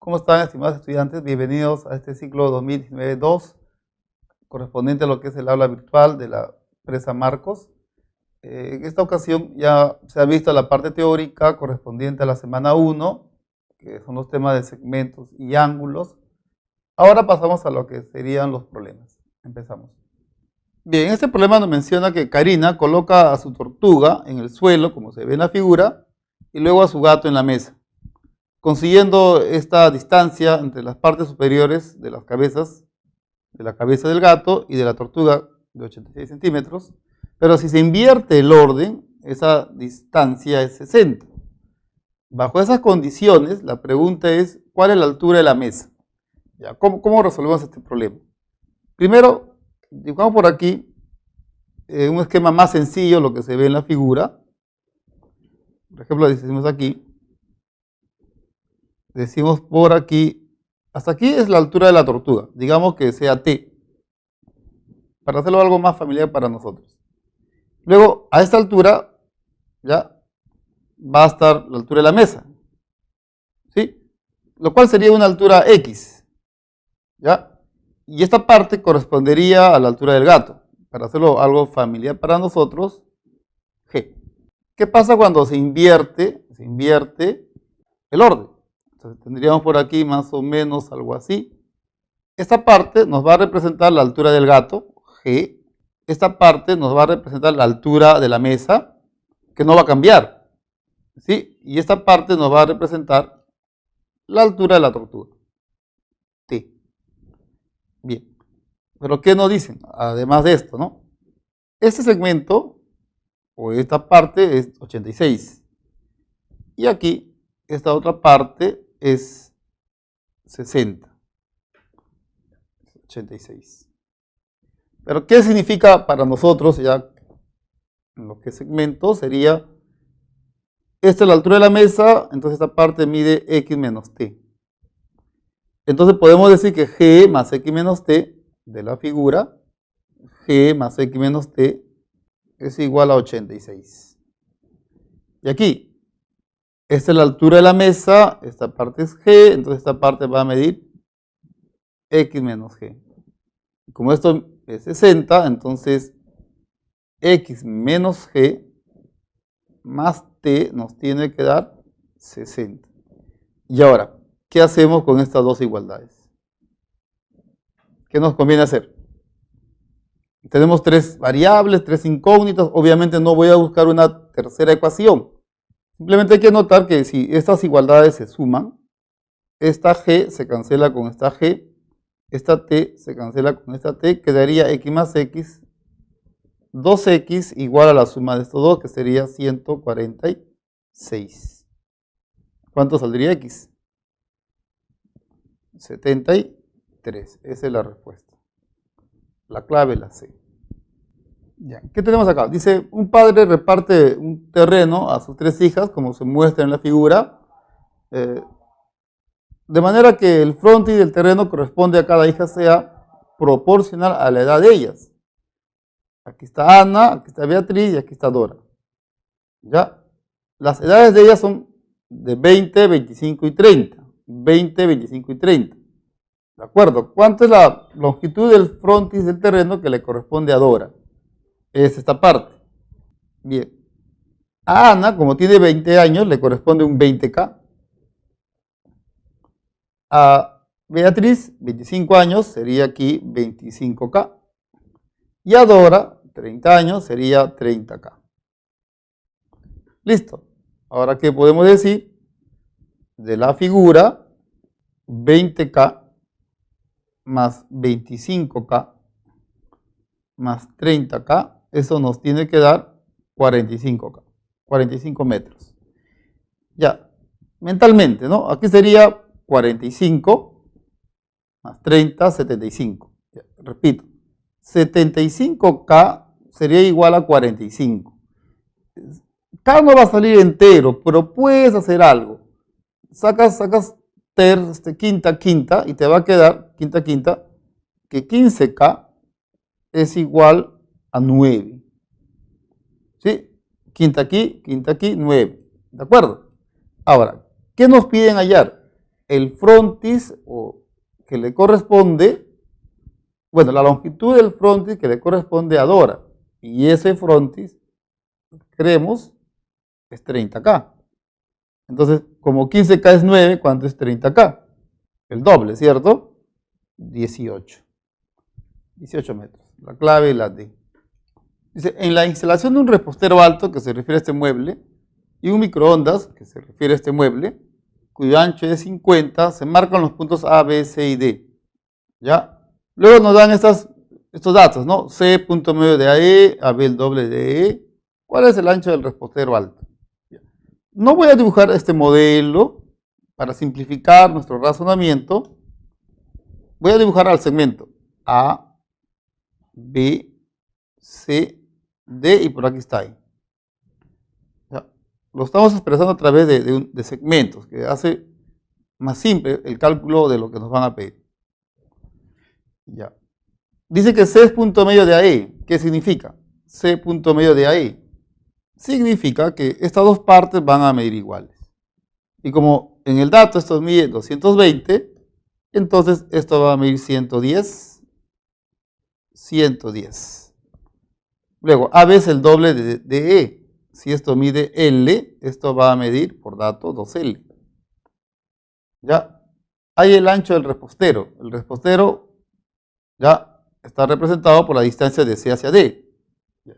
¿Cómo están, estimados estudiantes? Bienvenidos a este ciclo 2019-2, correspondiente a lo que es el aula virtual de la empresa Marcos. En esta ocasión ya se ha visto la parte teórica correspondiente a la semana 1, que son los temas de segmentos y ángulos. Ahora pasamos a lo que serían los problemas. Empezamos. Bien, este problema nos menciona que Karina coloca a su tortuga en el suelo, como se ve en la figura, y luego a su gato en la mesa, consiguiendo esta distancia entre las partes superiores de las cabezas, de la cabeza del gato y de la tortuga de 86 centímetros, pero si se invierte el orden, esa distancia es 60. Bajo esas condiciones, la pregunta es, ¿cuál es la altura de la mesa? Ya, ¿cómo resolvemos este problema? Primero, dibujamos por aquí un esquema más sencillo, lo que se ve en la figura. Por ejemplo, decimos aquí, decimos por aquí, hasta aquí es la altura de la tortuga, digamos que sea T, para hacerlo algo más familiar para nosotros. Luego, a esta altura, ya, va a estar la altura de la mesa, ¿sí? Lo cual sería una altura X, ¿ya? Y esta parte correspondería a la altura del gato, para hacerlo algo familiar para nosotros, G. ¿Qué pasa cuando se invierte el orden? Entonces tendríamos por aquí más o menos algo así. Esta parte nos va a representar la altura del gato, G. Esta parte nos va a representar la altura de la mesa, que no va a cambiar, ¿sí? Y esta parte nos va a representar la altura de la tortuga, T. Bien, pero ¿qué nos dicen? Además de esto, ¿no? Este segmento, o esta parte, es 86. Y aquí, esta otra parte es 60. 86. Pero ¿qué significa para nosotros ya en lo que es segmento? Sería, esta es la altura de la mesa, entonces esta parte mide x menos t. Entonces podemos decir que g más x menos t de la figura, g más x menos t es igual a 86. Y aquí, esta es la altura de la mesa, esta parte es g, entonces esta parte va a medir x menos g. Como esto es 60, entonces x menos g más t nos tiene que dar 60. Y ahora, ¿qué hacemos con estas dos igualdades? ¿Qué nos conviene hacer? Tenemos tres variables, tres incógnitas. Obviamente no voy a buscar una tercera ecuación. Simplemente hay que notar que si estas igualdades se suman, esta g se cancela con esta g, esta t se cancela con esta t, quedaría x más x, 2x igual a la suma de estos dos, que sería 146. ¿Cuánto saldría x? 73. Esa es la respuesta. La clave es la C. Ya, ¿qué tenemos acá? Dice, un padre reparte un terreno a sus tres hijas, como se muestra en la figura, de manera que el frontis del terreno corresponde a cada hija sea proporcional a la edad de ellas. Aquí está Ana, aquí está Beatriz y aquí está Dora. ¿Ya? Las edades de ellas son de 20, 25 y 30. 20, 25 y 30. ¿De acuerdo? ¿Cuánto es la longitud del frontis del terreno que le corresponde a Dora? Es esta parte. Bien. A Ana, como tiene 20 años, le corresponde un 20K. A Beatriz, 25 años, sería aquí 25K. Y a Dora, 30 años, sería 30K. Listo. Ahora, ¿qué podemos decir? De la figura, 20K más 25K más 30K, eso nos tiene que dar 45K, 45 metros. Ya, mentalmente, ¿no? Aquí sería 45 más 30, 75. Ya, repito, 75K sería igual a 45. K no va a salir entero, pero puedes hacer algo. Sacas quinta y te va a quedar quinta que 15K es igual a 9. ¿Sí? Quinta aquí, 9. ¿De acuerdo? Ahora, ¿qué nos piden hallar? el frontis que le corresponde, bueno, la longitud del frontis que le corresponde a Dora. Y ese frontis, creemos, es 30K. Entonces, como 15K es 9, ¿cuánto es 30K? El doble, ¿cierto? 18. 18 metros. La clave es la D. Dice, en la instalación de un repostero alto, que se refiere a este mueble, y un microondas, que se refiere a este mueble, cuyo ancho es 50, se marcan los puntos A, B, C y D. ¿Ya? Luego nos dan estos datos, ¿no? C, punto medio de AE, AB el doble de E. ¿Cuál es el ancho del repostero alto? No voy a dibujar este modelo para simplificar nuestro razonamiento. Voy a dibujar al segmento A, B, C, D y por aquí está I. ¿Ya? Lo estamos expresando a través de segmentos, que hace más simple el cálculo de lo que nos van a pedir. Ya. Dice que C es punto medio de AE. ¿Qué significa? C punto medio de AE. Significa que estas dos partes van a medir iguales. Y como en el dato esto mide 220, entonces esto va a medir 110. 110. Luego, AB es el doble de E. Si esto mide L, esto va a medir, por dato, 2L. ¿Ya? Hay el ancho del repostero. El repostero ya está representado por la distancia de C hacia D.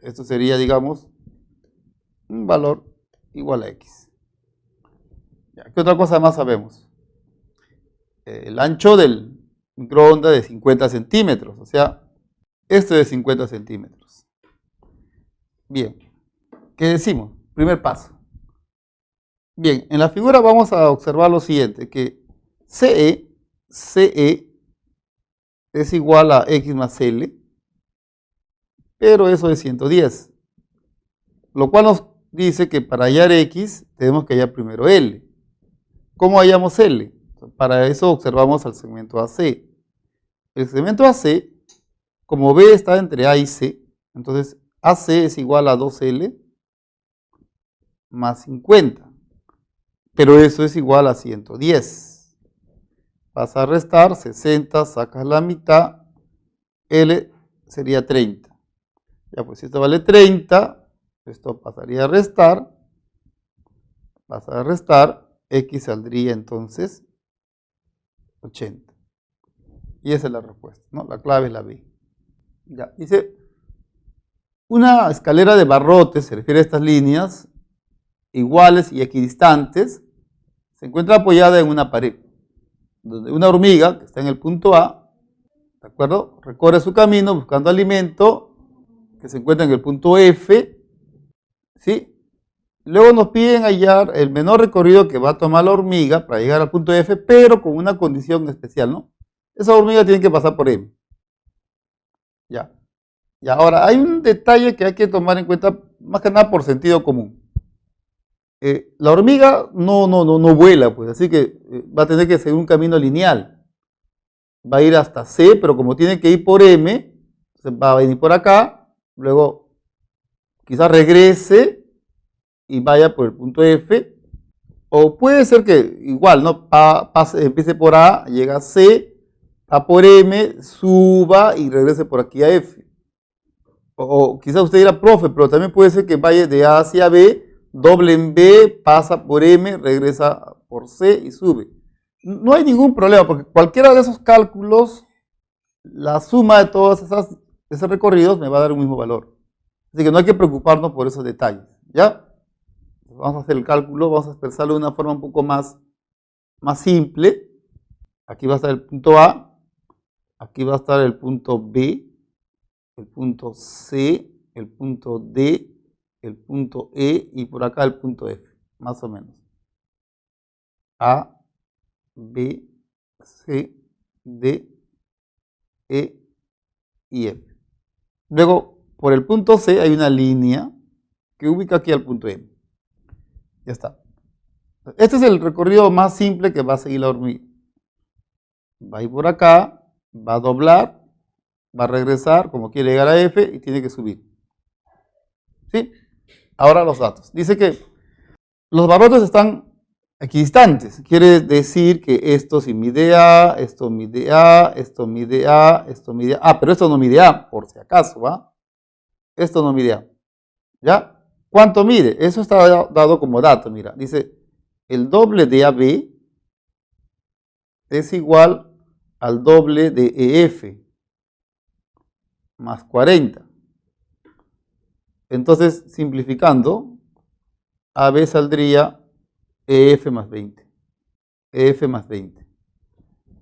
Esto sería, digamos, un valor igual a X. ¿Ya? ¿Qué otra cosa más sabemos? El ancho del microondas de 50 centímetros. O sea, este de 50 centímetros. Bien. ¿Qué decimos? Primer paso. Bien, en la figura vamos a observar lo siguiente, que CE es igual a X más L, pero eso es 110. Lo cual nos dice que para hallar X tenemos que hallar primero L. ¿Cómo hallamos L? Para eso observamos al segmento AC. El segmento AC, como B está entre A y C, entonces AC es igual a 2L más 50. Pero eso es igual a 110. Vas a restar 60, sacas la mitad, L sería 30. Ya pues, si esto vale 30, esto pasaría a restar, vas a restar, X saldría entonces 80. Y esa es la respuesta, ¿no? La clave es la B. Ya, dice, una escalera de barrotes, se refiere a estas líneas, iguales y equidistantes, se encuentra apoyada en una pared, donde una hormiga que está en el punto A, ¿de acuerdo? Recorre su camino buscando alimento que se encuentra en el punto F, ¿sí? Luego nos piden hallar el menor recorrido que va a tomar la hormiga para llegar al punto F, pero con una condición especial, ¿no? Esa hormiga tiene que pasar por M. Ya. Y ahora, hay un detalle que hay que tomar en cuenta, más que nada por sentido común. La hormiga no vuela, pues, así que va a tener que seguir un camino lineal. Va a ir hasta C, pero como tiene que ir por M, va a venir por acá, luego quizás regrese y vaya por el punto F, o puede ser que igual, ¿no? Empiece por A, llega a C, va por M, suba y regrese por aquí a F. O quizás usted dirá, profe, pero también puede ser que vaya de A hacia B, doble en B, pasa por M, regresa por C y sube. No hay ningún problema, porque cualquiera de esos cálculos, la suma de todos esos recorridos me va a dar un mismo valor. Así que no hay que preocuparnos por esos detalles, ¿ya? Vamos a hacer el cálculo, vamos a expresarlo de una forma un poco más simple. Aquí va a estar el punto A, aquí va a estar el punto B, el punto C, el punto D, el punto E y por acá el punto F, más o menos. A, B, C, D, E y F. Luego, por el punto C hay una línea que ubica aquí al punto M. Ya está. Este es el recorrido más simple que va a seguir la hormiga. Va a ir por acá, va a doblar, va a regresar, como quiere llegar a F y tiene que subir. ¿Sí? Ahora los datos. Dice que los barrotes están equidistantes. Quiere decir que esto sí mide A, esto mide A, esto mide A, esto mide A. Ah, pero esto no mide A, por si acaso, ¿va? Esto no mide A. ¿Ya? ¿Cuánto mide? Eso está dado como dato, mira. Dice, el doble de AB es igual al doble de EF más 40. Entonces, simplificando, AB saldría EF más 20. EF más 20.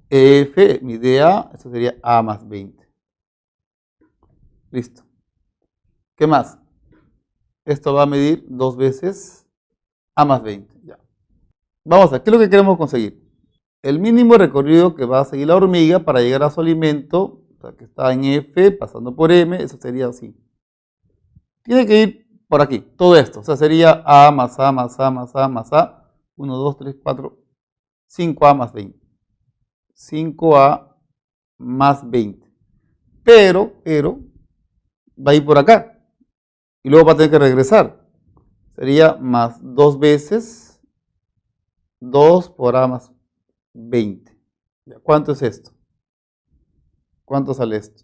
EF mide A, eso sería A más 20. Listo. ¿Qué más? Esto va a medir 2 veces A más 20. Ya. Vamos a ver, ¿qué es lo que queremos conseguir? El mínimo recorrido que va a seguir la hormiga para llegar a su alimento, o sea, que está en F, pasando por M, eso sería así. Tiene que ir por aquí, todo esto. O sea, sería A más A más A más A más A. 1, 2, 3, 4, 5A más 20. 5A más 20. Pero, va a ir por acá. Y luego va a tener que regresar. Sería más 2 veces 2 por A más 20. ¿Cuánto es esto? ¿Cuánto sale esto?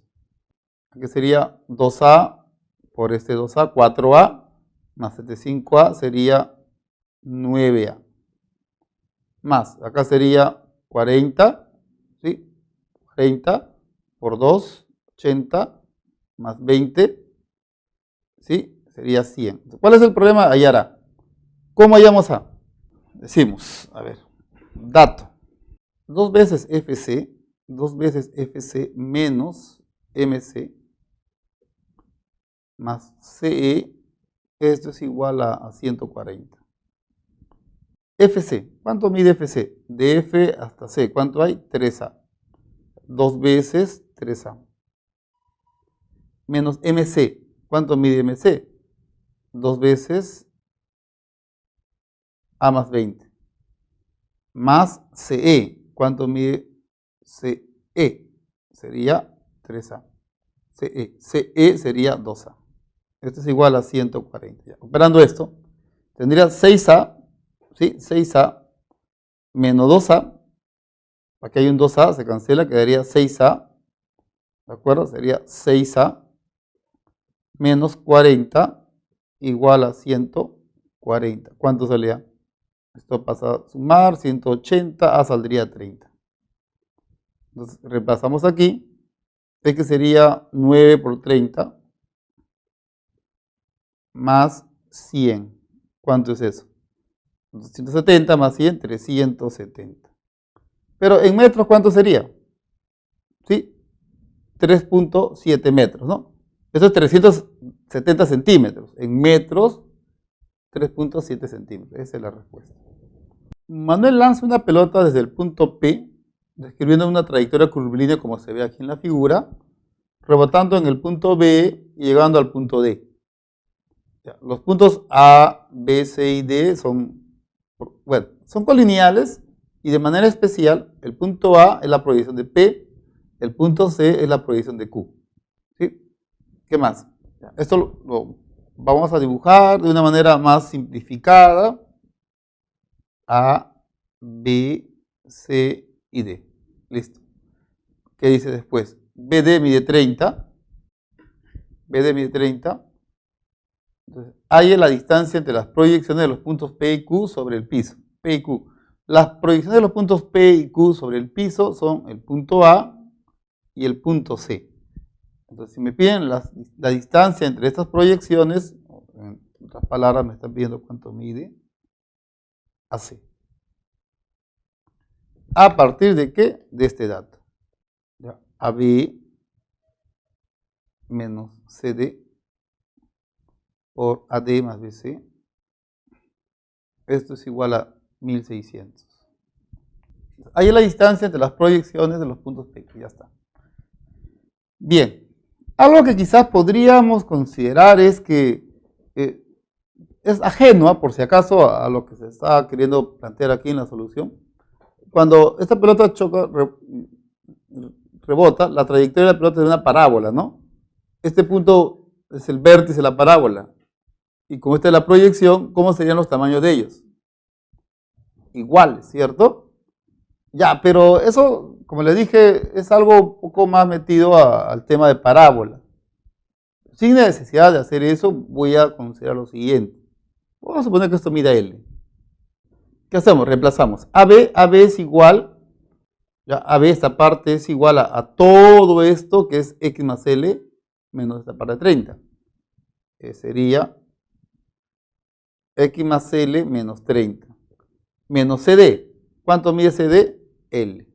Aquí sería 2A por este 2A, 4A, más este 5A sería 9A. Más, acá sería 40, ¿sí? 40 por 2, 80, más 20, ¿sí? Sería 100. ¿Cuál es el problema? Hallar. ¿Cómo hallamos A? Decimos, a ver, dato. 2 veces FC menos MC más CE, esto es igual a 140. FC, ¿cuánto mide FC? De F hasta C, ¿cuánto hay? 3A. 2 veces 3A. Menos MC, ¿cuánto mide MC? 2 veces A más 20. Más CE, ¿cuánto mide CE? Sería 3A. CE sería 2A. Esto es igual a 140. Ya. Operando esto, tendría 6A, ¿sí? 6A menos 2A. Aquí hay un 2A, se cancela, quedaría 6A. ¿De acuerdo? Sería 6A menos 40 igual a 140. ¿Cuánto salía? Esto pasa a sumar, 180, A saldría 30. Entonces, repasamos aquí. Que sería 9 por 30 más 100. ¿Cuánto es eso? 270 más 100, 370. Pero en metros, ¿cuánto sería? ¿Sí? 3.7 metros, ¿no? Eso es 370 centímetros. En metros, 3.7 centímetros. Esa es la respuesta. Manuel lanza una pelota desde el punto P, describiendo una trayectoria curvilínea como se ve aquí en la figura, rebotando en el punto B y llegando al punto D. Los puntos A, B, C y D son colineales y de manera especial el punto A es la proyección de P, el punto C es la proyección de Q. ¿Sí? ¿Qué más? Esto lo vamos a dibujar de una manera más simplificada. A, B, C y D. Listo. ¿Qué dice después? BD mide 30. BD mide 30. Entonces, hay la distancia entre las proyecciones de los puntos P y Q sobre el piso. P y Q. Las proyecciones de los puntos P y Q sobre el piso son el punto A y el punto C. Entonces, si me piden la distancia entre estas proyecciones, en otras palabras, me están pidiendo cuánto mide AC. ¿A partir de qué? De este dato. ¿Ya? AB menos CD por AD más BC. Esto es igual a 1600. Ahí es la distancia entre las proyecciones de los puntos P. Ya está. Bien. Algo que quizás podríamos considerar es que es ajeno, por si acaso, a lo que se está queriendo plantear aquí en la solución. Cuando esta pelota choca, rebota, la trayectoria de la pelota es de una parábola, ¿no? Este punto es el vértice de la parábola. Y como esta es la proyección, ¿cómo serían los tamaños de ellos? iguales, ¿cierto? Ya, pero eso, como les dije, es algo un poco más metido al tema de parábola. Sin necesidad de hacer eso, voy a considerar lo siguiente. Vamos a suponer que esto mida L. ¿Qué hacemos? Reemplazamos. AB es igual, ya, AB esta parte es igual a todo esto que es X más L menos esta parte de 30. Que sería X más L menos 30. Menos CD. ¿Cuánto mide CD? L.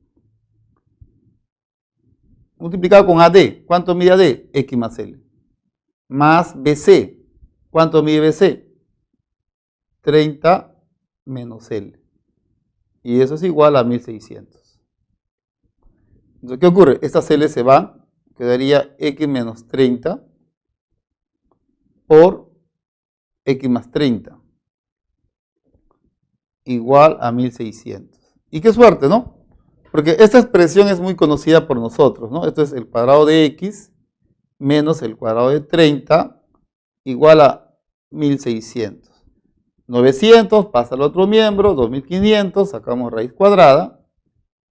Multiplicado con AD. ¿Cuánto mide AD? X más L. Más BC. ¿Cuánto mide BC? 30 menos L. Y eso es igual a 1600. Entonces, ¿qué ocurre? Estas L se van. Quedaría X menos 30 por X más 30. Igual a 1600. Y qué suerte, ¿no? Porque esta expresión es muy conocida por nosotros, ¿no? Esto es el cuadrado de X menos el cuadrado de 30 igual a 1600. 900 pasa al otro miembro, 2500, sacamos raíz cuadrada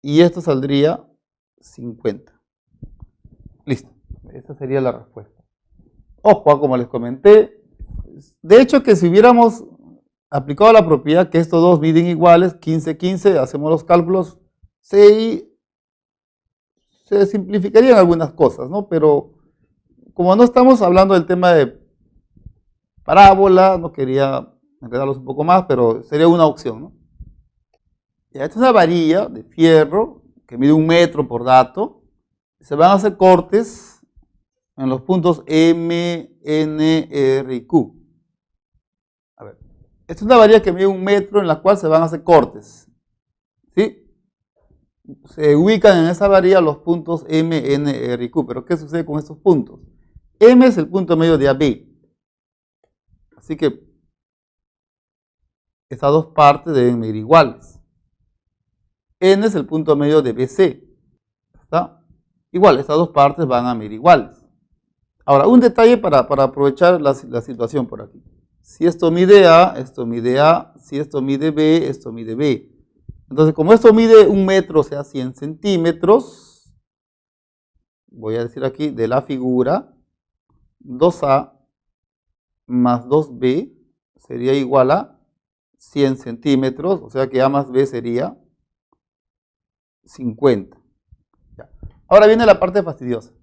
y esto saldría 50. Listo, esa sería la respuesta. Ojo, como les comenté, de hecho que si hubiéramos aplicado la propiedad que estos dos miden iguales, 15, 15, hacemos los cálculos, se simplificarían algunas cosas, ¿no? Pero como no estamos hablando del tema de parábola, no quería enredarlos un poco más, pero sería una opción, ¿no? Ya, esta es una varilla de fierro que mide 1 metro por dato. Se van a hacer cortes en los puntos M, N, R y Q. A ver, esta es una varilla que mide 1 metro en la cual se van a hacer cortes. ¿Sí? Se ubican en esa varilla los puntos M, N, R y Q. Pero ¿qué sucede con estos puntos? M es el punto medio de AB. Así que estas dos partes deben medir iguales. N es el punto medio de BC. ¿Está? Igual, estas dos partes van a medir iguales. Ahora, un detalle para aprovechar la situación por aquí. Si esto mide A, esto mide A. Si esto mide B, esto mide B. Entonces, como esto mide 1 metro, o sea, 100 centímetros, voy a decir aquí de la figura, 2A más 2B sería igual a 100 centímetros, o sea que A más B sería 50. Ya. Ahora viene la parte fastidiosa.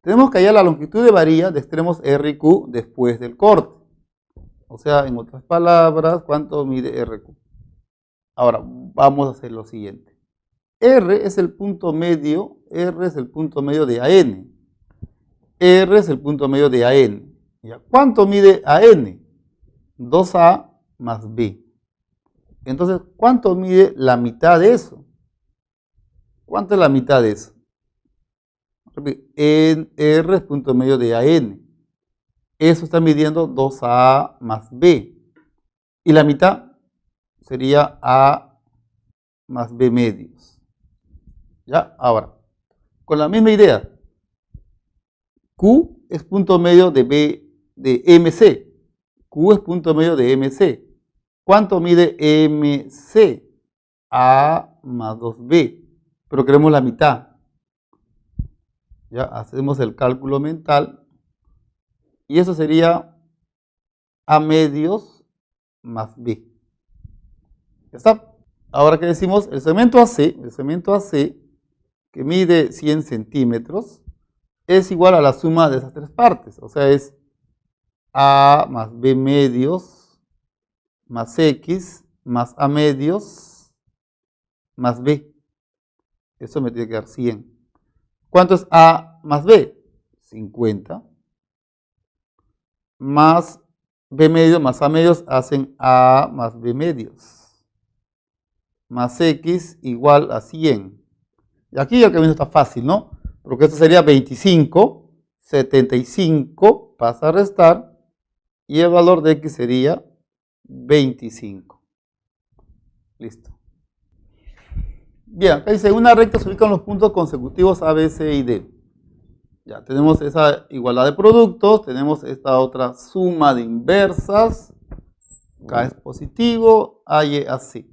Tenemos que hallar la longitud de varilla de extremos R y Q después del corte. O sea, en otras palabras, ¿cuánto mide RQ? Ahora, vamos a hacer lo siguiente. R es el punto medio de AN. R es el punto medio de AN. ¿Ya? ¿Cuánto mide AN? 2A más B. Entonces, ¿cuánto mide la mitad de eso? ¿Cuánto es la mitad de eso? R es punto medio de AN. Eso está midiendo 2A más B. Y la mitad sería A más B medios. ¿Ya? Ahora, con la misma idea, Q es punto medio de B de MC. Q es punto medio de MC. ¿Cuánto mide MC? A más 2B. Pero queremos la mitad. Ya hacemos el cálculo mental. Y eso sería A medios más B. ¿Ya está? Ahora que decimos, el segmento AC, que mide 100 centímetros, es igual a la suma de esas tres partes. O sea, es A más B medios más X más A medios más B. Eso me tiene que dar 100. ¿Cuánto es A más B? 50. Más B medios más A medios hacen A más B medios. Más X igual a 100. Y aquí el camino está fácil, ¿no? Porque esto sería 25, 75, pasa a restar, y el valor de X sería 25. Listo. Bien, acá dice, una recta se ubican los puntos consecutivos A, B, C y D. Ya tenemos esa igualdad de productos, tenemos esta otra suma de inversas, K es positivo, A, Y, A, C.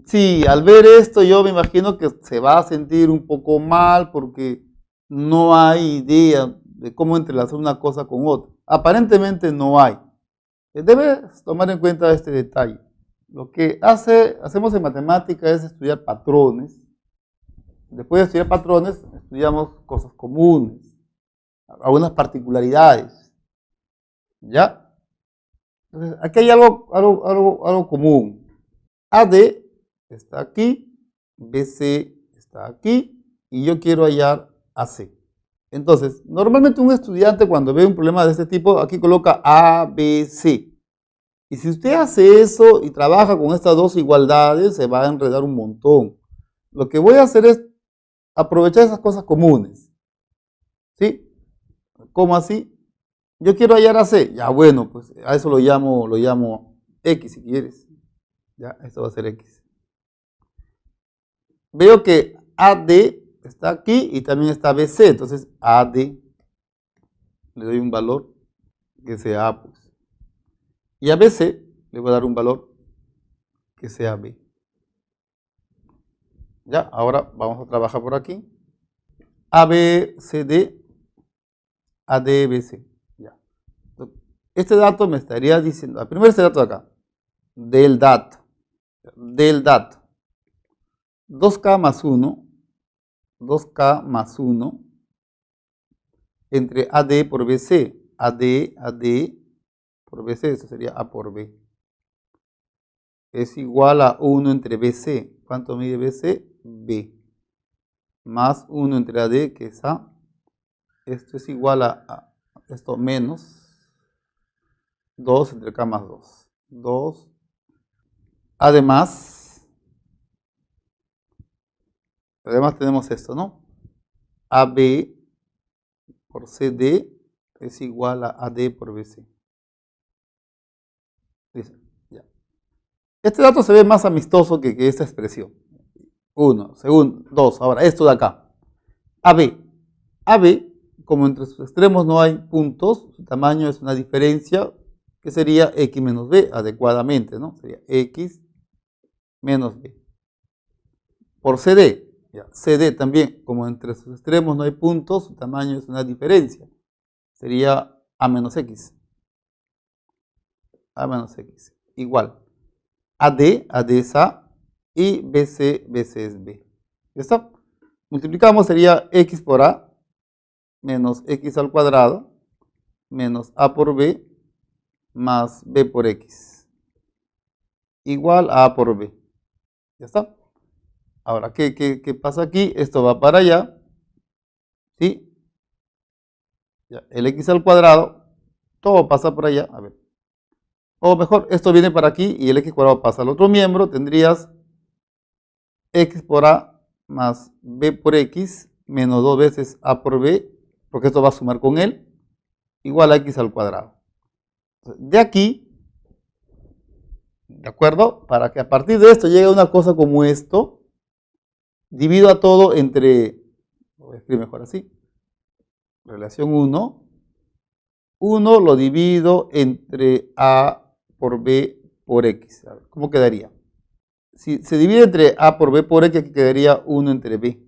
Sí, al ver esto yo me imagino que se va a sentir un poco mal porque no hay idea de cómo entrelazar una cosa con otra. Aparentemente no hay. Debes tomar en cuenta este detalle. Lo que hacemos en matemática es estudiar patrones. Después de estudiar patrones, estudiamos cosas comunes, algunas particularidades. ¿Ya? Entonces, aquí hay algo común. AD está aquí, BC está aquí, y yo quiero hallar AC. Entonces, normalmente un estudiante cuando ve un problema de este tipo, aquí coloca ABC. Y si usted hace eso y trabaja con estas dos igualdades, se va a enredar un montón. Lo que voy a hacer es aprovechar esas cosas comunes. ¿Sí? ¿Cómo así? Yo quiero hallar AC. Ya bueno, pues a eso lo llamo X si quieres. Ya, esto va a ser X. Veo que AD está aquí y también está BC. Entonces AD le doy un valor que sea A, pues. Y a BC le voy a dar un valor que sea B. Ya, ahora vamos a trabajar por aquí. ABCD, ADBC. Ya. Este dato me estaría diciendo, primero este dato de acá, del dato. 2K más 1, 2K más 1, entre AD por BC. AD por BC, eso sería A por B. Es igual a 1 entre BC. ¿Cuánto mide BC? B. Más 1 entre AD, que es A. Esto es igual a esto menos 2 entre K más 2. 2. Además tenemos esto, ¿no? AB por CD es igual a AD por BC. Dice, ya. Este dato se ve más amistoso que esta expresión. 1, segundo, 2. Ahora, esto de acá. AB, como entre sus extremos no hay puntos, su tamaño es una diferencia que sería X menos B adecuadamente, ¿no? Sería X menos B. Por CD, ya, CD también, como entre sus extremos no hay puntos, su tamaño es una diferencia. Sería A menos X. A menos X. Igual. AD es A y BC es B. ¿Ya está? Multiplicamos, sería X por A menos X al cuadrado menos A por B más B por X. Igual a por B. ¿Ya está? Ahora, ¿qué pasa aquí? Esto va para allá. ¿Sí? Ya, el X al cuadrado, todo pasa por allá. A ver. O mejor, esto viene para aquí y el X cuadrado pasa al otro miembro. Tendrías X por A más B por X menos 2 veces A por B, porque esto va a sumar con él, igual a X al cuadrado. De aquí, ¿de acuerdo? Para que a partir de esto llegue una cosa como esto, divido a todo entre, lo voy a escribir mejor así, relación 1 lo divido entre A por B por X. A ver, ¿cómo quedaría? Si se divide entre A por B por X, aquí quedaría 1 entre B.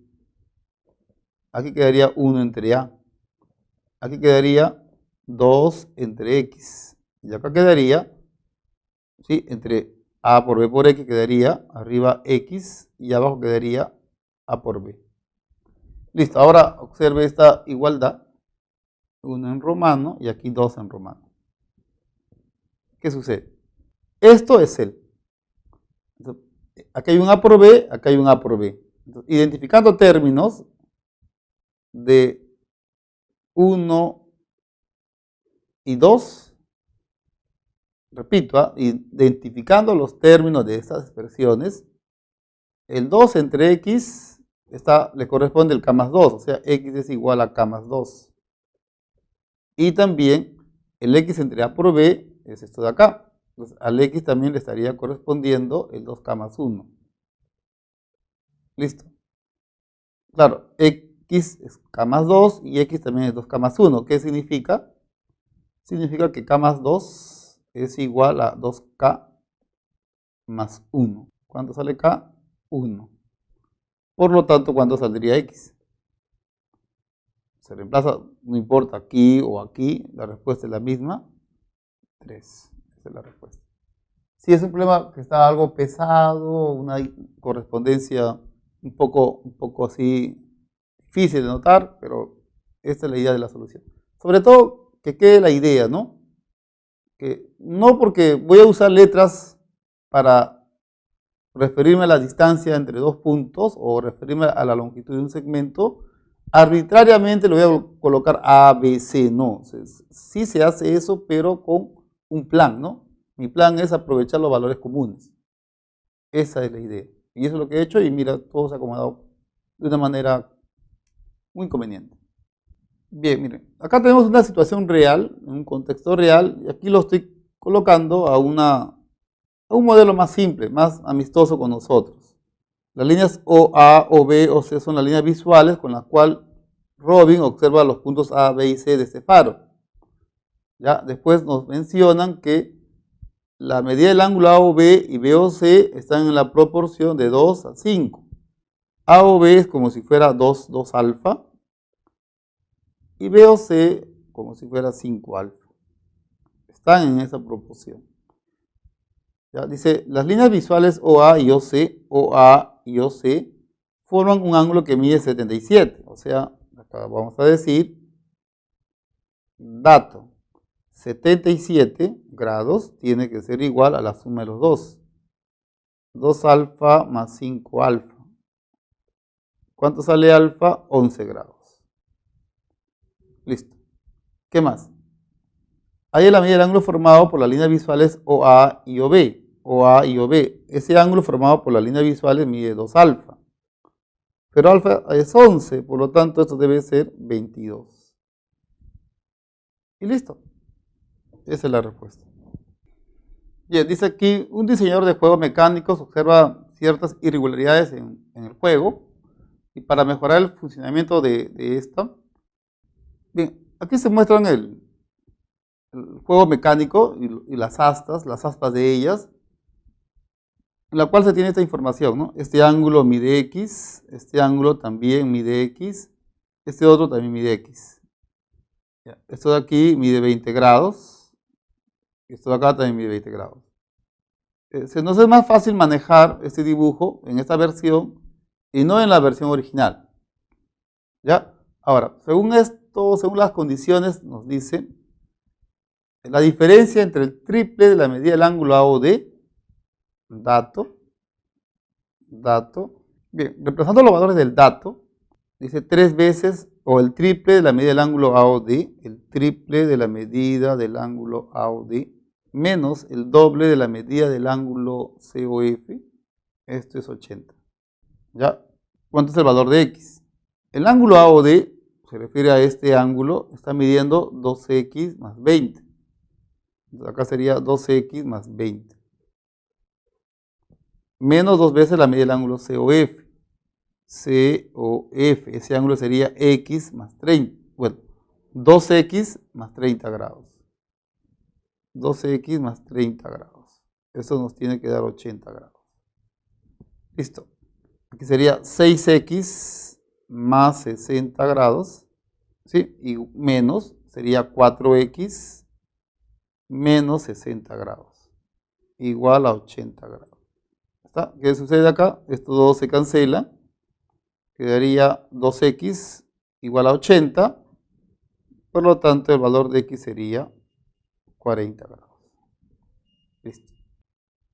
Aquí quedaría 1 entre A. Aquí quedaría 2 entre X. Y acá quedaría, ¿sí? Entre A por B por X quedaría arriba X y abajo quedaría A por B. Listo, ahora observe esta igualdad. 1 en romano y aquí 2 en romano. ¿Qué sucede? Esto es él. Entonces, aquí hay un A por B, acá hay un A por B. Entonces, identificando términos de 1 y 2, repito, identificando los términos de estas expresiones, el 2 entre X le corresponde el K más 2, o sea, X es igual a K más 2. Y también el X entre A por B es esto de acá. Entonces, al X también le estaría correspondiendo el 2K más 1. Listo. Claro, X es K más 2 y X también es 2K más 1. ¿Qué significa? Significa que K más 2 es igual a 2K más 1. ¿Cuánto sale acá? 1. Por lo tanto, ¿cuánto saldría x? Se reemplaza, no importa aquí o aquí, la respuesta es la misma, 3. Esa es la respuesta. Si es un problema que está algo pesado, una correspondencia un poco así difícil de notar, pero esta es la idea de la solución. Sobre todo que quede la idea, ¿no? Que no porque voy a usar letras para referirme a la distancia entre dos puntos o referirme a la longitud de un segmento, arbitrariamente le voy a colocar A, B, C, no. Sí se hace eso, pero con un plan, ¿no? Mi plan es aprovechar los valores comunes. Esa es la idea. Y eso es lo que he hecho y mira, todo se ha acomodado de una manera muy conveniente. Bien, miren, acá tenemos una situación real, en un contexto real, y aquí lo estoy colocando a un modelo más simple, más amistoso con nosotros. Las líneas OA, OB, OC son las líneas visuales con las cuales Robin observa los puntos A, B y C de este faro. ¿Ya? Después nos mencionan que la medida del ángulo AOB y BOC están en la proporción de 2 a 5. AOB es como si fuera 2 alfa y BOC como si fuera 5 alfa. Están en esa proporción. ¿Ya? Dice, las líneas visuales OA y OC, forman un ángulo que mide 77. O sea, acá vamos a decir, dato, 77 grados tiene que ser igual a la suma de los dos. 2 alfa más 5 alfa. ¿Cuánto sale alfa? 11 grados. Listo. ¿Qué más? Ahí es la medida del ángulo formado por las líneas visuales OA y OB. OA y OB. Ese ángulo formado por las líneas visuales mide 2 alfa. Pero alfa es 11, por lo tanto esto debe ser 22. Y listo. Esa es la respuesta. Bien, dice aquí, un diseñador de juegos mecánicos observa ciertas irregularidades en el juego y para mejorar el funcionamiento de esta. Bien, aquí se muestran el juego mecánico y las aspas de ellas, en la cual se tiene esta información, ¿no? Este ángulo mide X, este ángulo también mide X, este otro también mide X. Ya, esto de aquí mide 20 grados, y esto de acá también mide 20 grados. Se nos es más fácil manejar este dibujo en esta versión y no en la versión original. ¿Ya? Ahora, según esto, según las condiciones, nos dice la diferencia entre el triple de la medida del ángulo AOD, dato. Bien, reemplazando los valores del dato, dice 3 veces o el triple de la medida del ángulo AOD, el triple de la medida del ángulo AOD, menos el doble de la medida del ángulo COF, esto es 80. ¿Ya? ¿Cuánto es el valor de X? El ángulo AOD se refiere a este ángulo, está midiendo 12X más 20. Entonces acá sería 12X más 20. Menos 2 veces la medida del ángulo COF. COF, ese ángulo sería X más 30. Bueno, 2X más 30 grados. 12X más 30 grados. Eso nos tiene que dar 80 grados. Listo. Aquí sería 6X más 60 grados. ¿Sí? Y menos sería 4X menos 60 grados. Igual a 80 grados. ¿Está? ¿Qué sucede acá? Esto 2 se cancela. Quedaría 2X igual a 80. Por lo tanto, el valor de X sería 40 grados. Listo.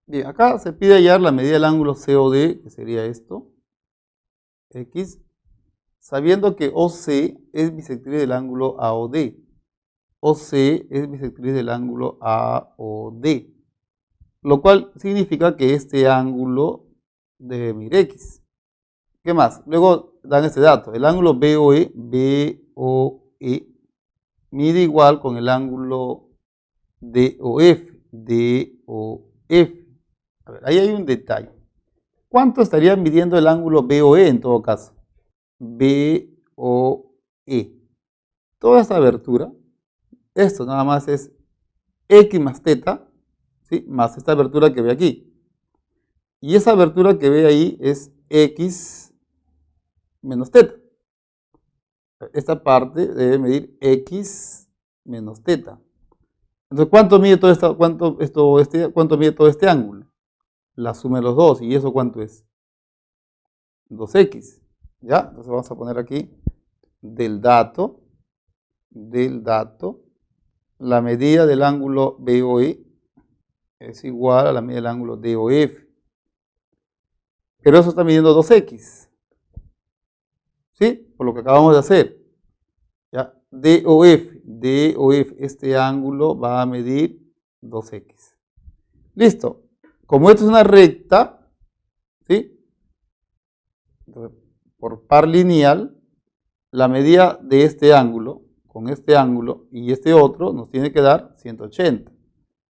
Bien, acá se pide hallar la medida del ángulo COD, que sería esto, X, sabiendo que OC es bisectriz del ángulo AOD. OC es bisectriz del ángulo AOD, lo cual significa que este ángulo debe medir X. ¿Qué más? Luego dan este dato, el ángulo BOE mide igual con el ángulo DOF. A ver, ahí hay un detalle. ¿Cuánto estaría midiendo el ángulo BOE en todo caso? BOE. Toda esta abertura, esto nada más es X más teta, ¿sí? Más esta abertura que ve aquí. Y esa abertura que ve ahí es X menos teta. Esta parte debe medir X menos teta. Entonces, ¿cuánto mide cuánto mide todo este ángulo? La suma de los dos. ¿Y eso cuánto es? 2x. ¿Ya? Entonces vamos a poner aquí del dato, la medida del ángulo BOE es igual a la medida del ángulo DOF. Pero eso está midiendo 2x. ¿Sí? Por lo que acabamos de hacer. ¿Ya? DOF, este ángulo va a medir 2x. Listo. Como esto es una recta, ¿sí? Entonces, por par lineal, la medida de este ángulo con este ángulo y este otro nos tiene que dar 180.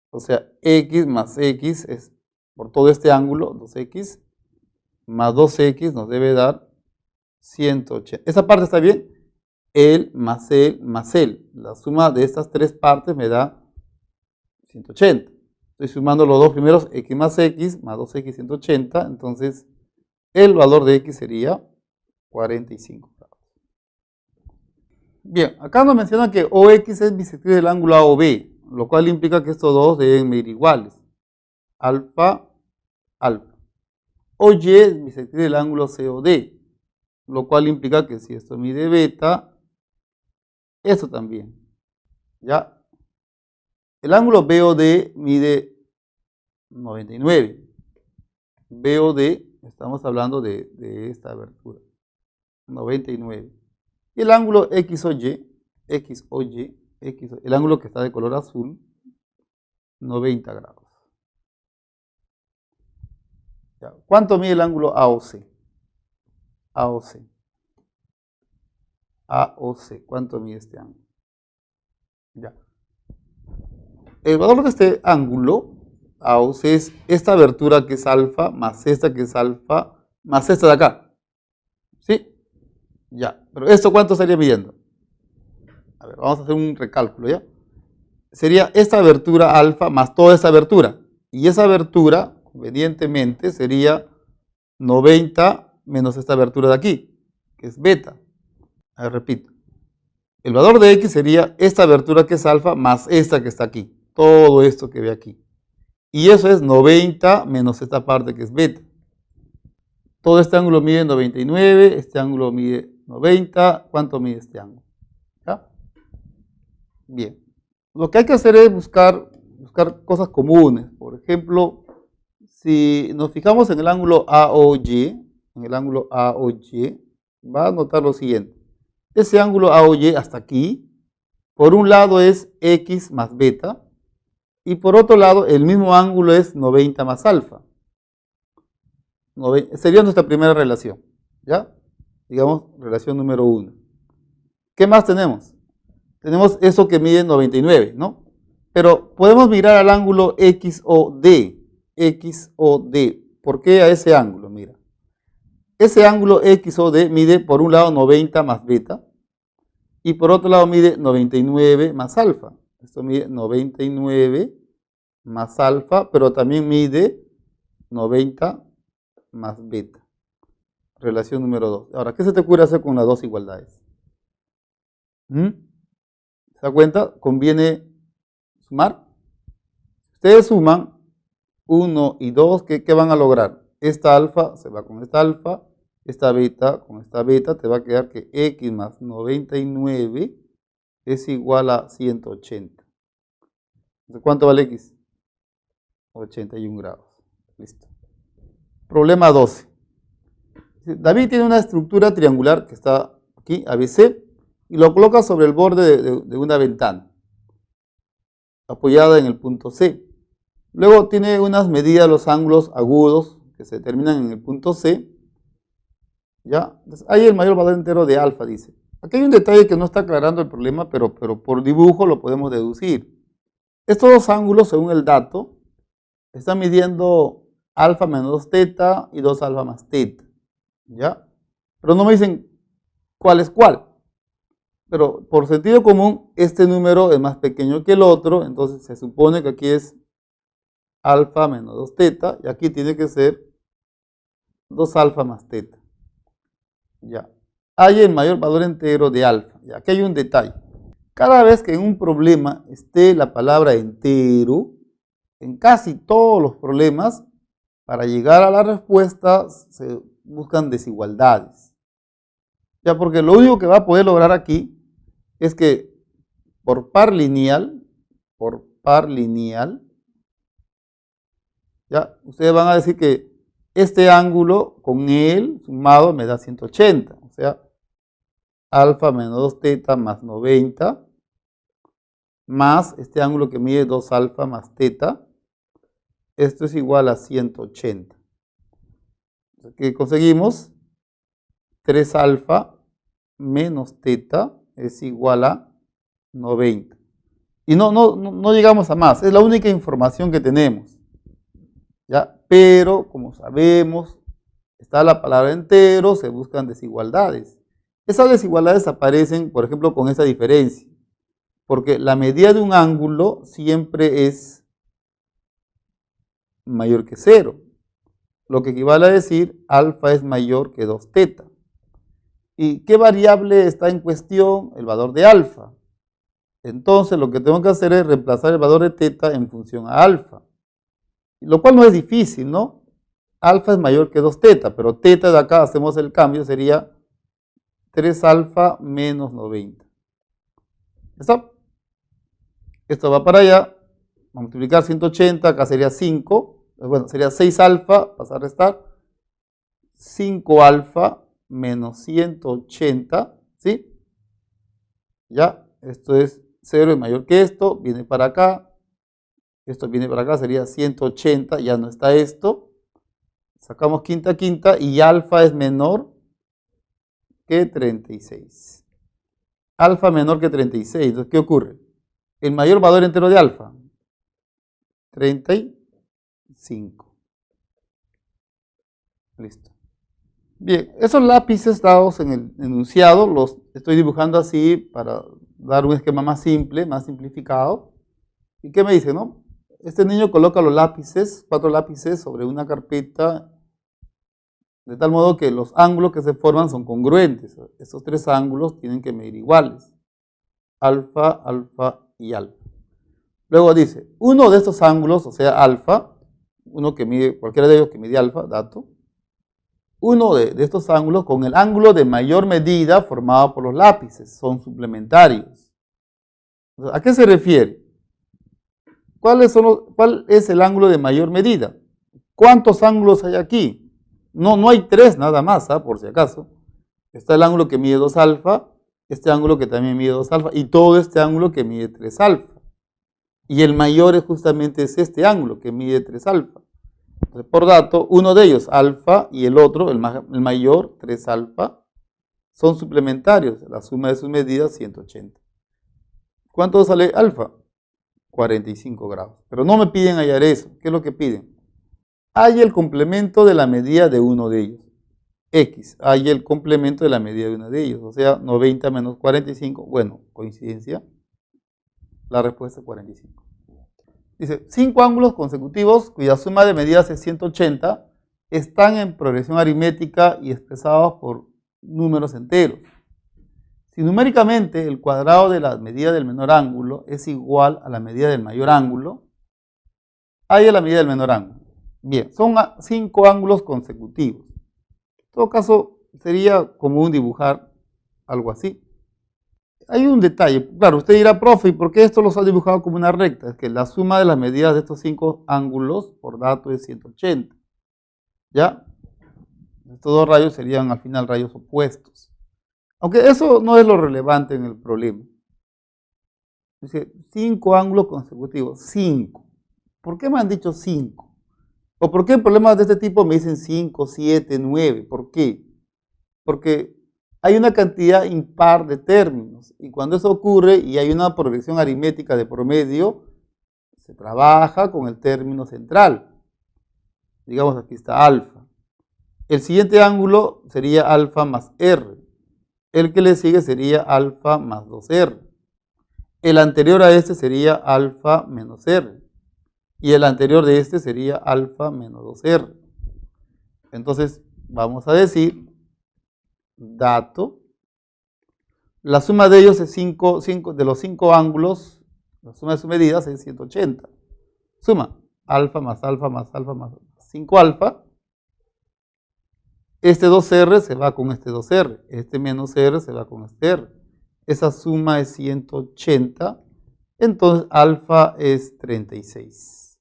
O sea, x más x es por todo este ángulo, 2x, más 2x nos debe dar 180. ¿Esa parte está bien? El más el más el. La suma de estas tres partes me da 180. Estoy sumando los dos primeros, x más 2x 180. Entonces, el valor de x sería 45 grados. Bien, acá nos menciona que OX es bisectriz del ángulo AOB, lo cual implica que estos dos deben medir iguales. Alfa, alfa. OY es bisectriz del ángulo COD, lo cual implica que si esto mide beta, esto también. ¿Ya? El ángulo BOD mide 99. BOD, estamos hablando de esta abertura. 99. Y el ángulo XOY, el ángulo que está de color azul, 90 grados. ¿Ya? ¿Cuánto mide el ángulo AOC? AOC, ¿cuánto mide este ángulo? Ya. El valor de este ángulo, AOC, es esta abertura que es alfa, más esta que es alfa, más esta de acá. ¿Sí? Ya. Pero ¿esto cuánto estaría midiendo? A ver, vamos a hacer un recálculo, ¿ya? Sería esta abertura alfa más toda esta abertura. Y esa abertura, convenientemente, sería 90 menos esta abertura de aquí, que es beta. A ver, repito. El valor de x sería esta abertura que es alfa más esta que está aquí. Todo esto que ve aquí. Y eso es 90 menos esta parte que es beta. Todo este ángulo mide 99, este ángulo mide 90. ¿Cuánto mide este ángulo? ¿Ya? Bien. Lo que hay que hacer es buscar cosas comunes. Por ejemplo, si nos fijamos en el ángulo AOY, va a notar lo siguiente. Ese ángulo AOY hasta aquí, por un lado es x más beta, y por otro lado el mismo ángulo es 90 más alfa. Sería nuestra primera relación, ¿ya? Digamos, relación número 1. ¿Qué más tenemos? Tenemos eso que mide 99, ¿no? Pero podemos mirar al ángulo XOD. ¿Por qué a ese ángulo? Mira. Ese ángulo XOD mide por un lado 90 más beta y por otro lado mide 99 más alfa. Esto mide 99 más alfa, pero también mide 90 más beta. Relación número 2. Ahora, ¿qué se te ocurre hacer con las dos igualdades? ¿Se da cuenta? Conviene sumar. Ustedes suman 1 y 2, ¿qué van a lograr? Esta alfa se va con esta alfa, esta beta con esta beta, te va a quedar que x más 99 es igual a 180. Entonces, ¿cuánto vale x? 81 grados. Listo. Problema 12. David tiene una estructura triangular que está aquí, ABC, y lo coloca sobre el borde de una ventana, apoyada en el punto C. Luego tiene unas medidas de los ángulos agudos que se determinan en el punto C. ¿Ya? Entonces, hay el mayor valor entero de alfa, dice. Aquí hay un detalle que no está aclarando el problema, pero por dibujo lo podemos deducir. Estos dos ángulos, según el dato, están midiendo alfa menos teta y 2 alfa más teta. ¿Ya? Pero no me dicen cuál es cuál. Pero por sentido común, este número es más pequeño que el otro, entonces se supone que aquí es alfa menos 2 teta, y aquí tiene que ser 2 alfa más teta. Ya. Hay el mayor valor entero de alfa. Ya. Aquí hay un detalle. Cada vez que en un problema esté la palabra entero, en casi todos los problemas, para llegar a la respuesta se buscan desigualdades. Ya, porque lo único que va a poder lograr aquí es que por par lineal, ya, ustedes van a decir que este ángulo con él sumado me da 180, o sea, alfa menos 2 teta más 90, más este ángulo que mide 2 alfa más teta, esto es igual a 180. ¿Qué conseguimos? 3 alfa menos teta es igual a 90. Y no llegamos a más, es la única información que tenemos. ¿Ya? Pero, como sabemos, está la palabra entero, se buscan desigualdades. Esas desigualdades aparecen, por ejemplo, con esta diferencia. Porque la medida de un ángulo siempre es mayor que 0. Lo que equivale a decir alfa es mayor que 2 teta. ¿Y qué variable está en cuestión? El valor de alfa. Entonces lo que tengo que hacer es reemplazar el valor de teta en función a alfa. Lo cual no es difícil, ¿no? Alfa es mayor que 2 teta, pero teta de acá hacemos el cambio, sería 3 alfa menos 90. ¿Está? Esto va para allá, vamos a multiplicar 180, acá sería 5, bueno, sería 6 alfa, pasa a restar, 5 alfa menos 180, ¿sí? Ya, esto es 0 es mayor que esto, viene para acá, esto viene para acá, sería 180, ya no está esto, sacamos quinta y alfa es menor que 36. Alfa menor que 36, entonces, ¿qué ocurre? El mayor valor entero de alfa, 35. Listo. Bien, esos lápices dados en el enunciado los estoy dibujando así para dar un esquema más simple, más simplificado. ¿Y qué me dice, no? Este niño coloca los lápices, 4 lápices sobre una carpeta, de tal modo que los ángulos que se forman son congruentes. Esos 3 ángulos tienen que medir iguales. Alfa, alfa y alfa. Luego dice, uno de estos ángulos, o sea, alfa, uno que mide, cualquiera de ellos que mide alfa, dato, uno de estos ángulos con el ángulo de mayor medida formado por los lápices, son suplementarios. ¿A qué se refiere? ¿Cuál es el ángulo de mayor medida? ¿Cuántos ángulos hay aquí? No hay 3 nada más, por si acaso. Está el ángulo que mide 2 alfa, este ángulo que también mide 2 alfa y todo este ángulo que mide 3 alfa. Y el mayor es justamente este ángulo que mide 3 alfa. Entonces, por dato, uno de ellos, alfa, y el otro, el mayor, 3 alfa, son suplementarios. La suma de sus medidas, 180. ¿Cuánto sale alfa? 45 grados. Pero no me piden hallar eso. ¿Qué es lo que piden? Hay el complemento de la medida de uno de ellos. X, hay el complemento de la medida de uno de ellos. O sea, 90 menos 45. Bueno, coincidencia. La respuesta es 45. Dice, 5 ángulos consecutivos cuya suma de medidas es 180 están en progresión aritmética y expresados por números enteros. Si numéricamente el cuadrado de la medida del menor ángulo es igual a la medida del mayor ángulo, hay la medida del menor ángulo. Bien, son 5 ángulos consecutivos. En todo caso, sería común dibujar algo así. Hay un detalle, claro, usted dirá, profe, ¿y por qué esto los ha dibujado como una recta? Es que la suma de las medidas de estos 5 ángulos por dato es 180. ¿Ya? Estos 2 rayos serían al final rayos opuestos. Aunque eso no es lo relevante en el problema. Dice 5 ángulos consecutivos, 5. ¿Por qué me han dicho 5? ¿O por qué en problemas de este tipo me dicen 5, 7, 9? ¿Por qué? Porque hay una cantidad impar de términos y cuando eso ocurre y hay una progresión aritmética de promedio, se trabaja con el término central. Digamos aquí está alfa. El siguiente ángulo sería alfa más r. El que le sigue sería alfa más 2r. El anterior a este sería alfa menos r. Y el anterior de este sería alfa menos 2r. Entonces, vamos a decir, dato, la suma de ellos es de los 5 ángulos, la suma de sus medidas es 180. Suma alfa más alfa más alfa más 5 alfa. Este 2R se va con este 2R, este menos R se va con este R. Esa suma es 180, entonces alfa es 36.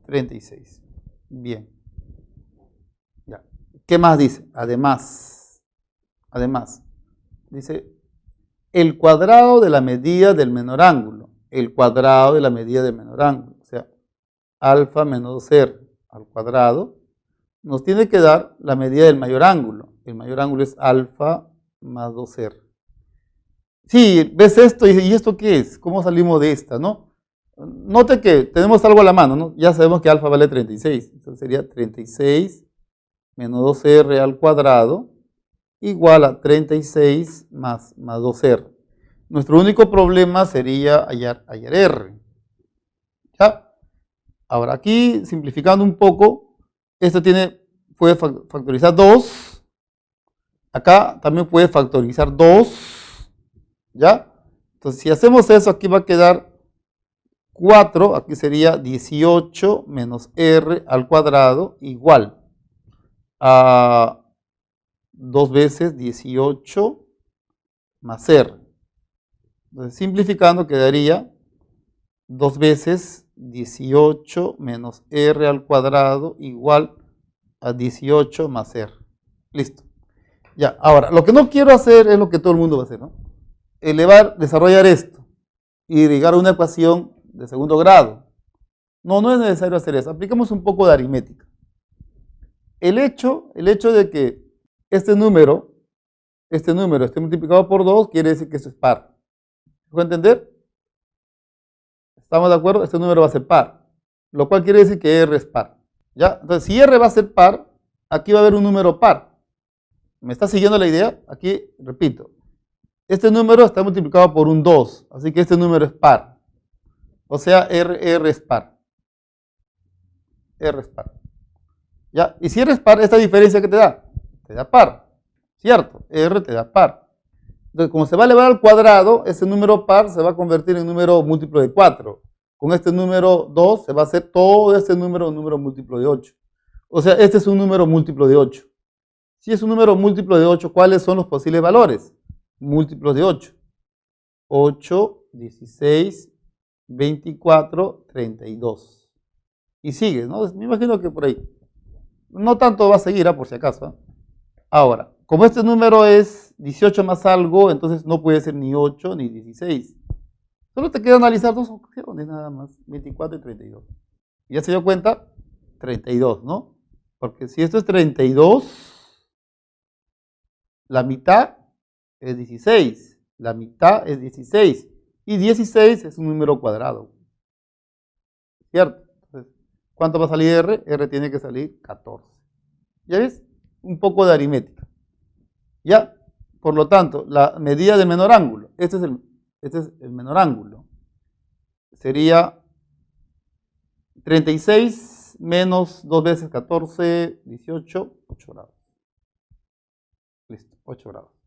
36. Bien. Ya. ¿Qué más dice? Además, dice el cuadrado de la medida del menor ángulo. El cuadrado de la medida del menor ángulo. O sea, alfa menos R al cuadrado nos tiene que dar la medida del mayor ángulo. El mayor ángulo es alfa más 2R. Sí, ves esto y ¿esto qué es? ¿Cómo salimos de esta, no? Note que tenemos algo a la mano, ¿no? Ya sabemos que alfa vale 36. Entonces sería 36 menos 2R al cuadrado igual a 36 más 2R. Nuestro único problema sería hallar R. ¿Ya? Ahora aquí, simplificando un poco, esto puede factorizar 2. Acá también puede factorizar 2. ¿Ya? Entonces, si hacemos eso, aquí va a quedar 4. Aquí sería 18 menos R al cuadrado igual a 2 veces 18 más R. Entonces, simplificando, quedaría 2 veces 18 menos R al cuadrado igual a 18 más R. Listo. Ya, ahora, lo que no quiero hacer es lo que todo el mundo va a hacer, ¿no? Desarrollar esto y llegar a una ecuación de segundo grado. No es necesario hacer eso. Aplicamos un poco de aritmética. El hecho de que este número esté multiplicado por 2 quiere decir que eso es par. ¿Se puede entender? ¿Estamos de acuerdo? Este número va a ser par, lo cual quiere decir que R es par. ¿Ya? Entonces, si R va a ser par, aquí va a haber un número par. ¿Me está siguiendo la idea? Aquí, repito, este número está multiplicado por un 2, así que este número es par. O sea, R es par. R es par. ¿Ya? Y si R es par, ¿esta diferencia qué te da? Te da par, ¿cierto? R te da par. Entonces, como se va a elevar al cuadrado, ese número par se va a convertir en número múltiplo de 4. Con este número 2 se va a hacer todo este número un número múltiplo de 8. O sea, este es un número múltiplo de 8. Si es un número múltiplo de 8, ¿cuáles son los posibles valores? Múltiplos de 8. 8, 16, 24, 32. Y sigue, ¿no? Me imagino que por ahí. No tanto va a seguir, por si acaso. ¿Eh? Ahora, como este número es 18 más algo, entonces no puede ser ni 8 ni 16. Solo te queda analizar dos opciones nada más, 24 y 32. ¿Ya se dio cuenta? 32, ¿no? Porque si esto es 32, la mitad es 16. La mitad es 16. Y 16 es un número cuadrado. ¿Cierto? Entonces, ¿cuánto va a salir R? R tiene que salir 14. ¿Ya ves? Un poco de aritmética. ¿Ya? Por lo tanto, la medida del menor ángulo. Este es el menor ángulo. Sería 36 menos 2 veces 14, 18, 8 grados. Listo, 8 grados.